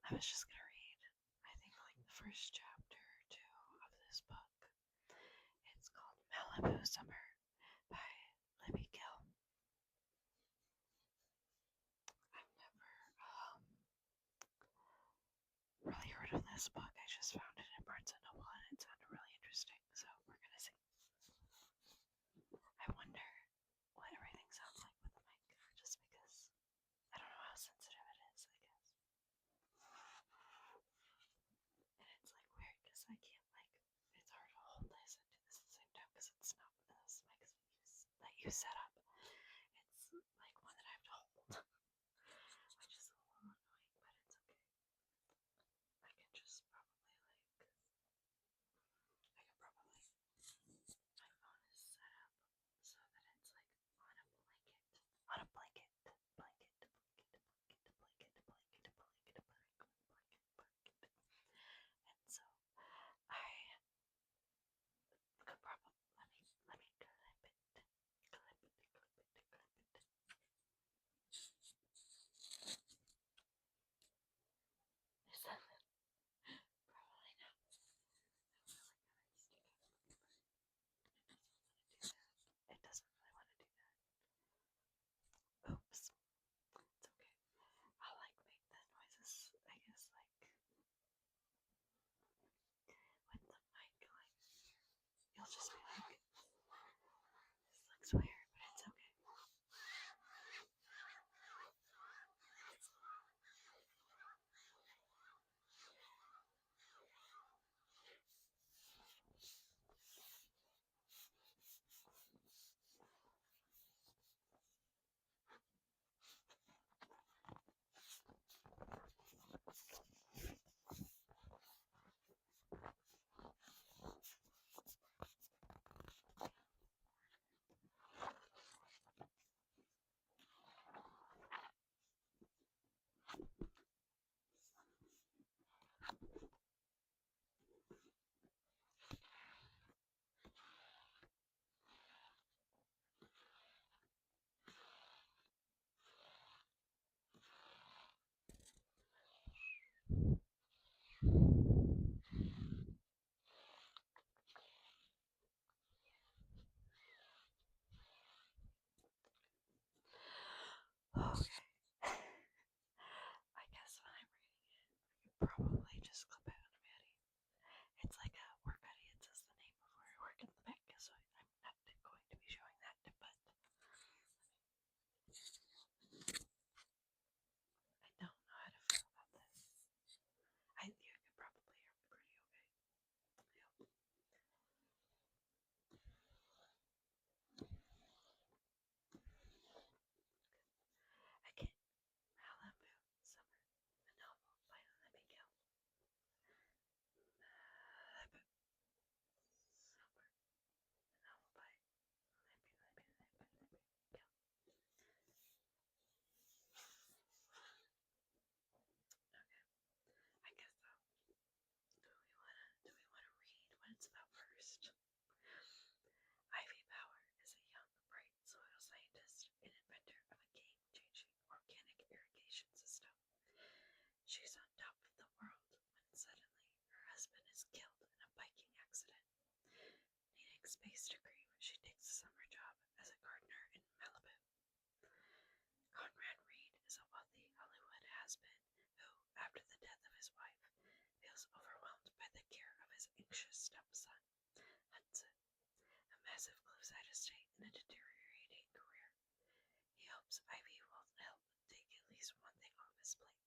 I was just gonna read, I think, like the first chapter or two of this book. It's called Malibu Summer by Libby Gill. I've never really heard of this book. I just found it in Barnes & Noble and it sounded really interesting, so we're gonna see. I wonder what everything sounds like with the mic, just because I don't know how sensitive it is, I guess. And it's like weird because I can't it's hard to hold this and do this at the same time because it's not one of those mics that you set up. It's like one that I have to hold, which is a little annoying, but it's okay. I can just probably my phone is set up so that it's like on a blanket, and so I could probably let me clip it. Is that probably not? It doesn't really want to do that. Oops. It's okay. I'll make the noises, I guess, with the mic you'll just be like, this looks weird, but it's okay. Okay. I guess when I'm reading it, I could probably just clip it on a hoodie. It's like a work hoodie. It says the name of where I work in the back, so I'm not going to be showing that, but I don't know how to feel about this. You could probably hear me pretty okay. Again, Malibu Summer, a novel by Libby Gill. Malibu Summer, a novel by Libby Gill. Okay, I guess so. Do we wanna read what it's about first? Ivy Power is a young, bright soil scientist and inventor of a game-changing organic irrigation system. She's on top of the world when suddenly her husband is killed in a biking accident. Needing space to grieve, she takes a summer job as a gardener in Malibu. Conrad Reed is a wealthy Hollywood has-been who, after the death of his wife, feels overwhelmed by the care of his anxious stepson, Hudson, a massive cliffside estate and a deteriorating career. He hopes Ivy will help take at least one thing off his plate,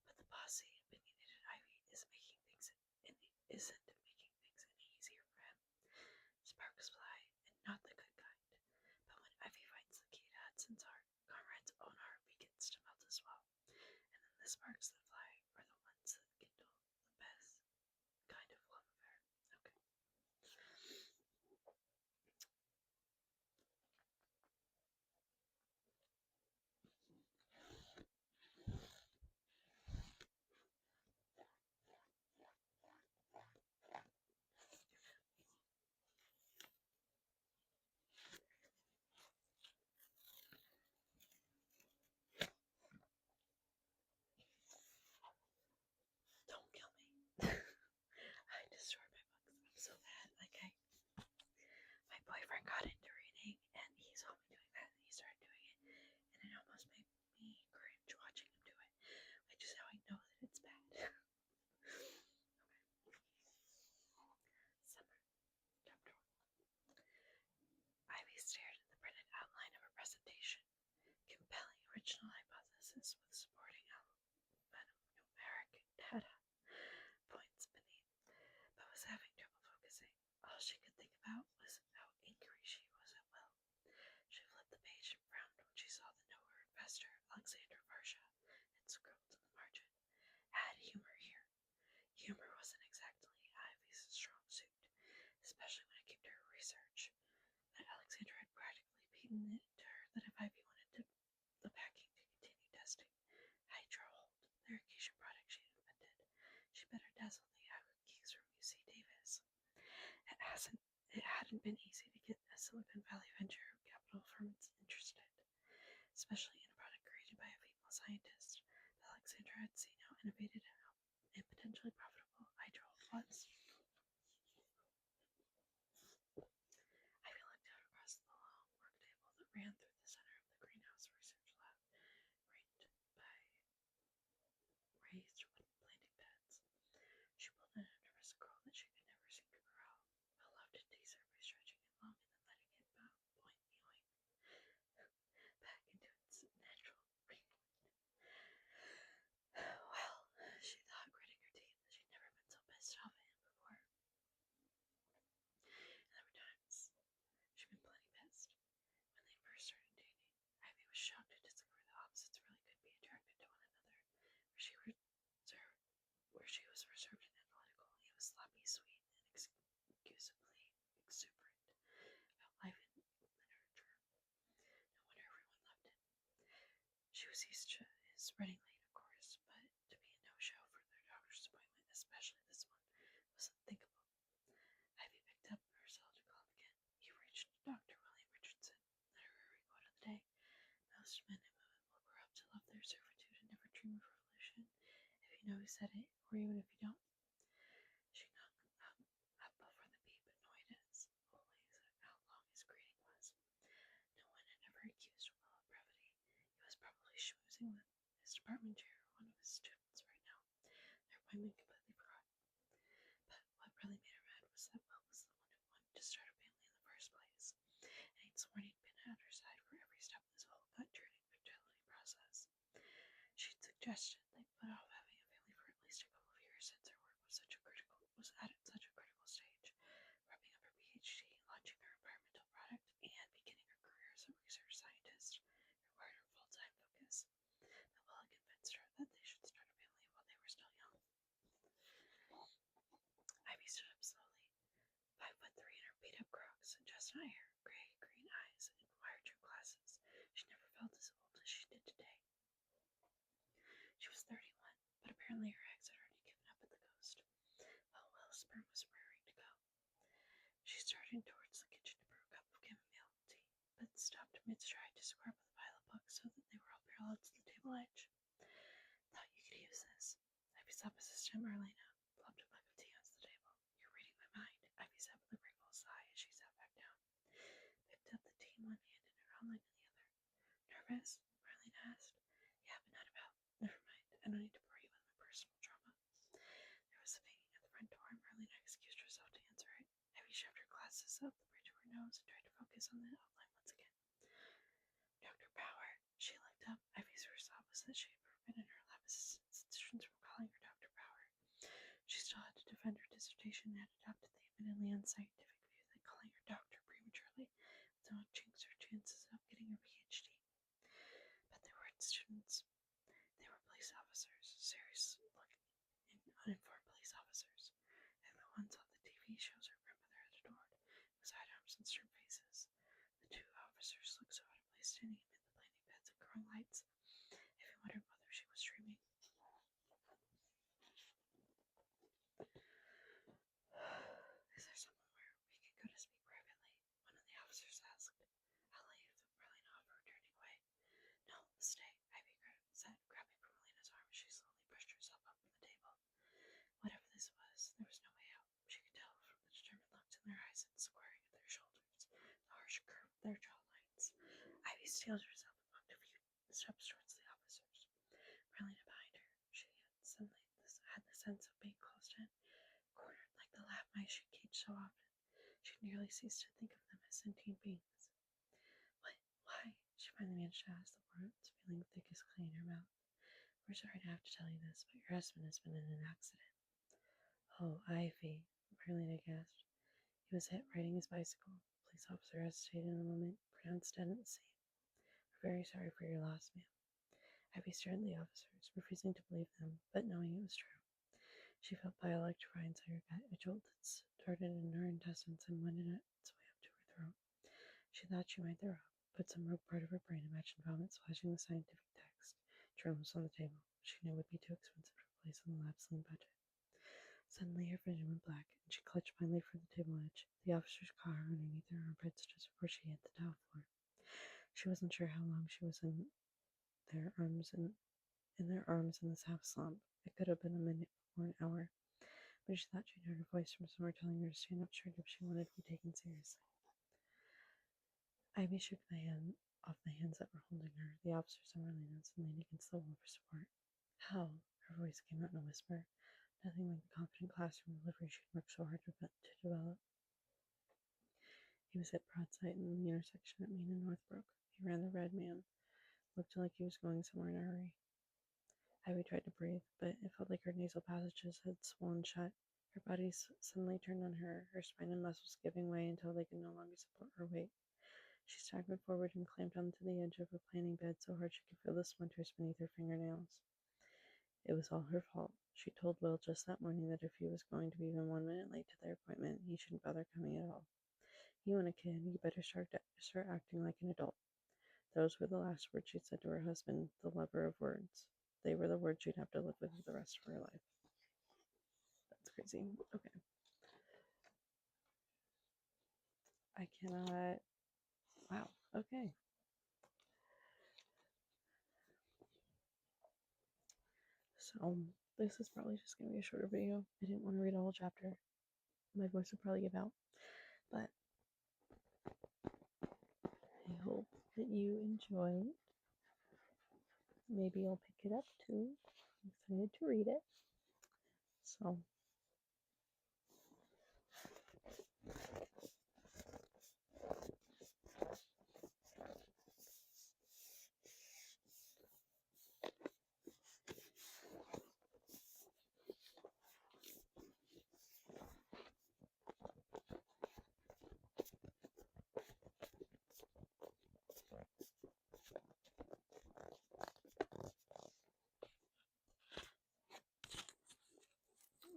but the bossy, opinionated Ivy isn't making things any easier for him. Sparks fly, and not the good kind. But when Ivy finds the key to Hudson's heart, Conrad's own heart begins to melt as well. And then the sparks that fly are the ones that kindle the best kind of love affair. Okay. Ivy stared at the printed outline of a presentation. Compelling original hypothesis with supporting numeric data points beneath, but was having trouble focusing. All she could think about was how angry she was at Will. She flipped the page and frowned when she saw the nowhere investor, Alexander Varsha, and scrolled to the margin. Add humor here. Humor wasn't exactly Ivy's strong suit, especially when it came to her research. But Alexander had practically beaten it to her that if Ivy wanted the backing to continue testing Hydrohold, the irrigation product she had invented, she better dazzle the geeks from UC Davis. It hadn't been easy to get a Silicon Valley venture capital firm interested, especially in a product created by a female scientist. Alexander had seen how innovative and potentially profitable Hydrohold was. Ivy looked out across the long work table that ran through the center of the greenhouse research lab, ringed by raised wooden planting beds. She pulled in a nervous curl that she could never seem to corral. Will loved to tease her by stretching it long and then letting it bow, point, back into its natural ring. Well, she thought, gritting her teeth, that she'd never been so pissed off at him before. And there were times she'd been plenty pissed. When they first started dating, Ivy was shocked to discover the opposites really could be attracted to one another. Where she was reserved and analytical, he was sloppy, sweet, and excusably exuberant about life and literature. No wonder everyone loved him. She was used to his running late, of course, but to be a no-show for their doctor's appointment, especially this one, was unthinkable. Ivy picked up her cell to call him again. He reached Dr. William Richardson, literary quote of the day. Most men and women will grow up to love their servitude and never dream of revolution. If you know who said it, or even if you don't. She hung up before the beep, annoyed as always at how long his greeting was. No one had ever accused Will of brevity. He was probably schmoozing with his department chair or one of his students right now, their appointment completely forgotten. But what really made her mad was that Will was the one who wanted to start a family in the first place, and he'd sworn he'd been at her side for every step of this whole gut-churning fertility process. She'd suggested they put off having a family for at least a couple of years since her work was at such a critical stage, wrapping up her PhD, launching her environmental product, and beginning her career as a research scientist required her full-time focus. But Will had convinced her that they should start a family while they were still young. Ivy stood up slowly, 5'3" in her beat-up Crocs and chestnut hair, gray-green eyes, and wire-trimmed glasses. She never felt as old as she did today. She was 31, but apparently her ex had already given up at the ghost. While Will's sperm was raring to go. She started towards the kitchen to brew a cup of chamomile tea, but stopped mid-stride to square up with a pile of books so that they were all parallel to the table edge. Thought you could use this. Ivy's lab assistant, Marlena, plopped a mug of tea onto the table. You're reading my mind, Ivy said with a grateful sigh as she sat back down. Picked up the tea in one hand and her own leg in the other. Nervous? Marlena asked. Yeah, but not about. Never mind. I don't need to bore you with my personal drama. There was a banging at the front door, and Marlena excused herself to answer it. Ivy shoved her glasses up the bridge of her nose and tried to focus on the outline once again. Dr. Power. She looked up. Ivy's first thought was that she had forbidden her lab assistants and students from calling her Dr. Power. She still had to defend her dissertation and had adopted the admittedly unscientific view that calling her doctor prematurely would not jinx her chances of getting her PhD. But they weren't students. They were police officers, serious-looking and uninformed police officers, and the ones on the TV shows her grandmother had adored, with sidearms and stern faces. The two officers looked so out of place standing amid the blinding beds and growing lights. Ivy wondered whether she was dreaming. Is there somewhere we can go to speak privately? One of the officers asked. I'll leave, Marlena offered, turning away. No, stay, Ivy said, grabbing for Marlena's arm as she slowly pushed herself up from the table. Whatever this was, there was no way out. She could tell from the determined looks in their eyes and the squaring of their shoulders, the harsh curve of their jawlines. Ivy steeled herself and walked a few steps towards the officers. Marlena behind her. She suddenly had the sense of being closed in, cornered like the lab mice she caged so often. She nearly ceased to think of them as sentient beings. finally managed to ask, the words feeling thick as clay in her mouth. We're sorry to have to tell you this, but your husband has been in an accident. Oh, Ivy, Marlena gasped. He was hit riding his bicycle. The police officer hesitated a moment, pronounced dead at the scene. We're very sorry for your loss, ma'am. Ivy stared at the officers, refusing to believe them, but knowing it was true. She felt by electrifying inside her gut. A jolt that started in her intestines and went its way up to her throat. She thought she might throw up, but some rogue part of her brain imagined vomit splashing the scientific text journals on the table, which she knew would be too expensive to place on the lab's lean budget. Suddenly her vision went black, and she clutched blindly for the table edge. The officers caught her underneath her armpits just before she hit the tile floor. She wasn't sure how long she was in their arms in this half slump. It could have been a minute or an hour, but she thought she'd heard a voice from somewhere telling her to stand up straight if she wanted to be taken seriously. Ivy shook the hand off the hands that were holding her. The officers and Marlena's and leaned against the wall for support. How? Her voice came out in a whisper. Nothing like the confident classroom delivery she'd worked so hard to develop. He was hit broadside in the intersection at Main and Northbrook. He ran the red man. Looked like he was going somewhere in a hurry. Ivy tried to breathe, but it felt like her nasal passages had swollen shut. Her body suddenly turned on her, her spine and muscles giving way until they could no longer support her weight. She staggered forward and clamped onto the edge of a planing bed so hard she could feel the splinters beneath her fingernails. It was all her fault. She told Will just that morning that if he was going to be even 1 minute late to their appointment, he shouldn't bother coming at all. You and a kid, you better start acting like an adult. Those were the last words she'd said to her husband, the lover of words. They were the words she'd have to live with for the rest of her life. That's crazy. Okay. I cannot. Wow. Okay. So, this is probably just going to be a shorter video. I didn't want to read a whole chapter. My voice would probably give out. But I hope that you enjoy. Maybe I'll pick it up too. I'm excited to read it. So,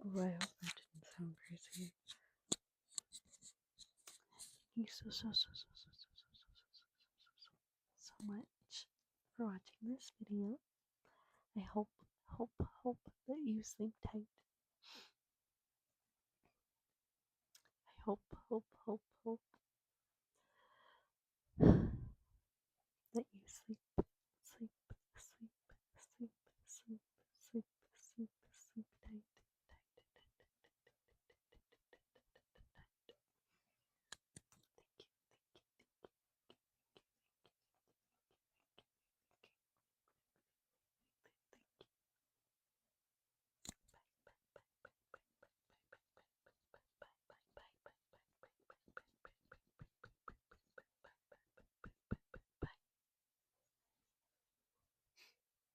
oh, I hope that didn't sound crazy. Thank you so much for watching this video. I hope that you sleep tight. I hope